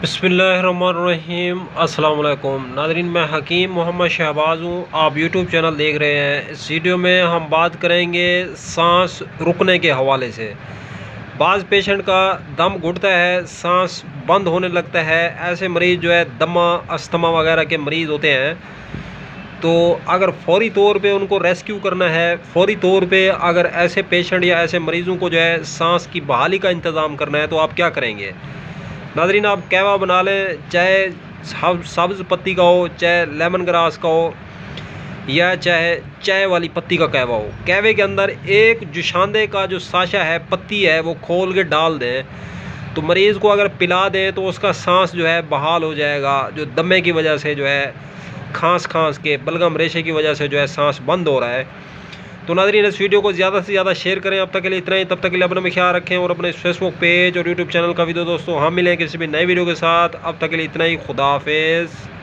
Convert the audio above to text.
बिस्मिल्लाहिर्रहमानिर्रहीम अस्सलाम वालेकुम नाज़रीन, मैं हकीम मोहम्मद शहबाज हूँ। आप यूट्यूब चैनल देख रहे हैं। इस वीडियो में हम बात करेंगे सांस रुकने के हवाले से। बाज़ पेशेंट का दम घुटता है, सांस बंद होने लगता है। ऐसे मरीज़ जो है दमा अस्थमा वगैरह के मरीज़ होते हैं। तो अगर फौरी तौर पे उनको रेस्क्यू करना है, फौरी तौर पे अगर ऐसे पेशेंट या ऐसे मरीज़ों को जो है सांस की बहाली का इंतज़ाम करना है, तो आप क्या करेंगे? नाज़रीन, आप कहवा बना लें, चाहे सब्ज़ पत्ती का हो, चाहे लेमन ग्रास का हो, या चाहे चाय वाली पत्ती का कहवा हो। कहवे के अंदर एक जुशांदे का जो साशा है, पत्ती है, वो खोल के डाल दें तो मरीज़ को अगर पिला दें तो उसका सांस जो है बहाल हो जाएगा। जो दमे की वजह से जो है खांस खांस के बलगम रेशे की वजह से जो है सांस बंद हो रहा है। तो नाज़रीन, इस वीडियो को ज़्यादा से ज़्यादा शेयर करें। अब तक के लिए इतना ही। तब तक के लिए अपने में ख्याल रखें और अपने फेसबुक पेज और यूट्यूब चैनल का भी दो दोस्तों। हम मिलें किसी भी नए वीडियो के साथ। अब तक के लिए इतना ही। खुदा हाफिज़।